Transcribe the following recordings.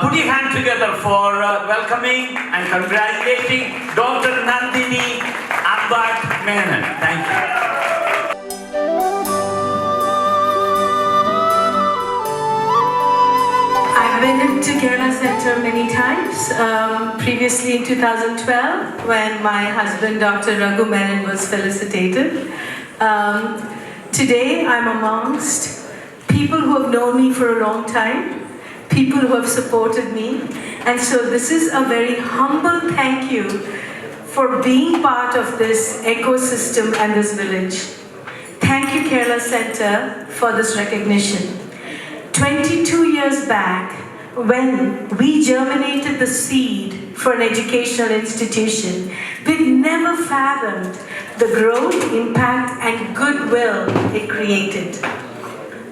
Put your hand together for welcoming and congratulating Dr. Nandini Menon. Thank you. I've been to Kerala Center many times, previously in 2012 when my husband Dr. Menon was felicitated. Today I'm amongst people who have known me for a long time, people who have supported me, and so this is a very humble thank you for being part of this ecosystem and this village. Thank you Kerala Center for this recognition. 22 years back, when we germinated the seed for an educational institution, we never fathomed the growth, impact, and goodwill it created.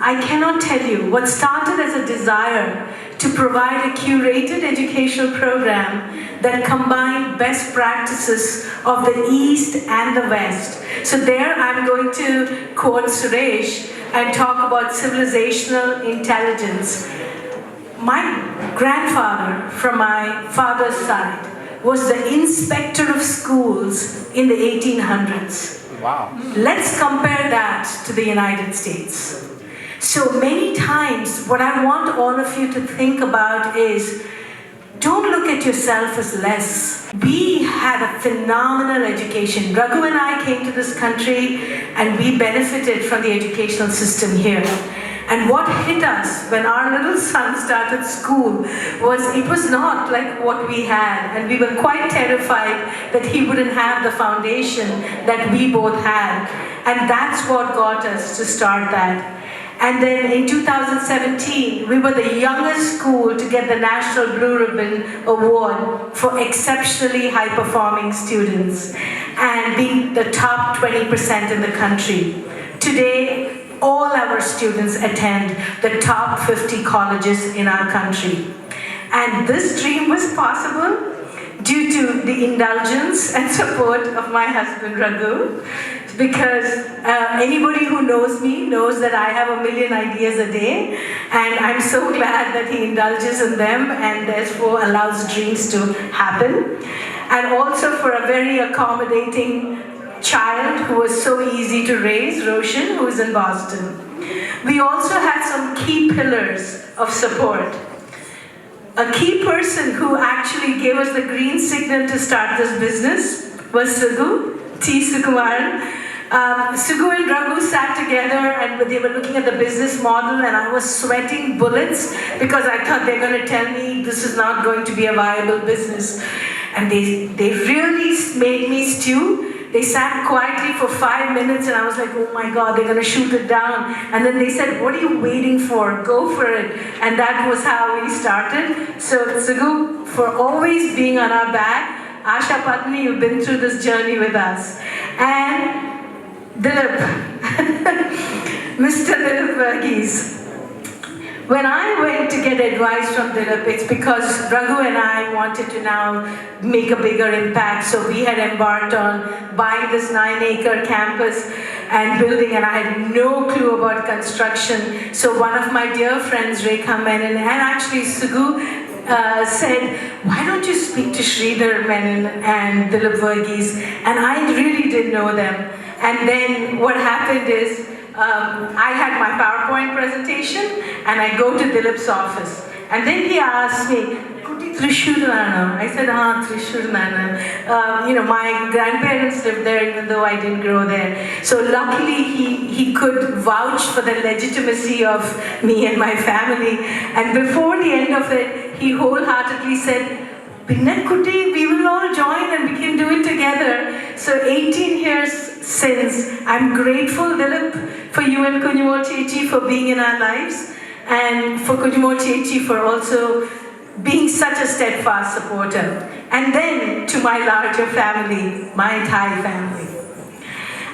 I cannot tell you what started as a desire to provide a curated educational program that combined best practices of the East and the West. So there I'm going to quote Suresh and talk about civilizational intelligence. My grandfather, from my father's side, was the inspector of schools in the 1800s. Wow. Let's compare that to the United States. So many times, what I want all of you to think about is, don't look at yourself as less. We had a phenomenal education. Raghu and I came to this country and we benefited from the educational system here. And what hit us when our little son started school was it was not like what we had. And we were quite terrified that he wouldn't have the foundation that we both had. And that's what got us to start that. And then in 2017, we were the youngest school to get the National Blue Ribbon Award for exceptionally high-performing students and being the top 20% in the country. Today, all our students attend the top 50 colleges in our country. And this dream was possible due to the indulgence and support of my husband Raghu, because anybody who knows me knows that I have a million ideas a day, and I'm so glad that he indulges in them and therefore allows dreams to happen. And also for a very accommodating child who was so easy to raise, Roshan, who is in Boston. We also had some key pillars of support. A key person who actually gave us the green signal to start this business was Sugu, T. Sukumaran. Sugu and Raghu sat together and they were looking at the business model, and I was sweating bullets because I thought they're going to tell me this is not going to be a viable business. And they really made me stew. They sat quietly for 5 minutes and I was like, oh my God, they're going to shoot it down. And then they said, what are you waiting for? Go for it. And that was how we started. So Sugu, for always being on our back. Asha Patni, you've been through this journey with us. And Dilip, Mr. Dilip Verghese. When I went to get advice from Dilip, it's because Raghu and I wanted to now make a bigger impact. So we had embarked on buying this 9-acre campus and building, and I had no clue about construction. So one of my dear friends, Rekha Menon, and actually Sugu, said, why don't you speak to Sridhar Menon and Dilip Verghese? And I really didn't know them. And then what happened is, I had my PowerPoint presentation and I go to Dilip's office. And then he asked me, Kuti Thrissur Nana? I said, Thrissur Nana. You know, my grandparents lived there even though I didn't grow there. So luckily he could vouch for the legitimacy of me and my family. And before the end of it, he wholeheartedly said, Binna Kuti, we will all join and we can do it together. So 18 years since, I'm grateful, Dilip, for you and Kunjumo Chechi for being in our lives, and for Kunjumo Chechi for also being such a steadfast supporter. And then to my larger family, my entire family.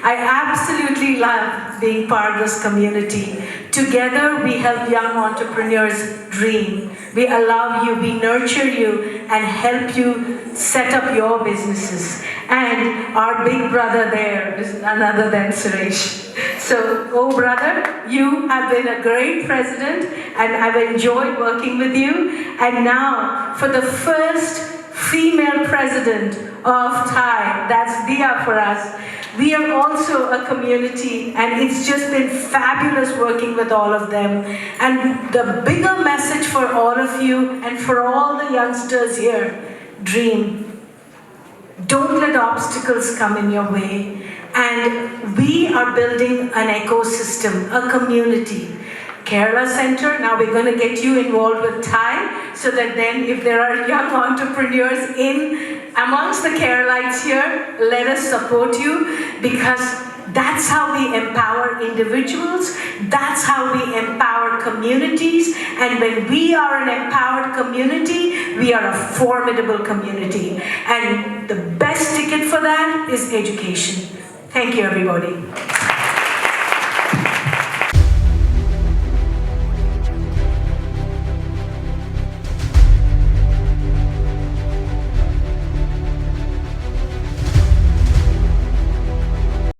I absolutely love being part of this community. Together, we help young entrepreneurs dream. We allow you, we nurture you, and help you set up your businesses. And our big brother there is none other than Suresh. So, oh brother, you have been a great president and I've enjoyed working with you. And now, for the first female president of Thai, that's Dia for us. We are also a community and it's just been fabulous working with all of them. And the bigger message for all of you and for all the youngsters here, dream. Don't let obstacles come in your way. And we are building an ecosystem, a community. Kerala Center, now we're going to get you involved with Thai, so that then if there are young entrepreneurs amongst the Keralites here, let us support you, because that's how we empower individuals, that's how we empower communities, and when we are an empowered community, we are a formidable community. And the best ticket for that is education. Thank you, everybody.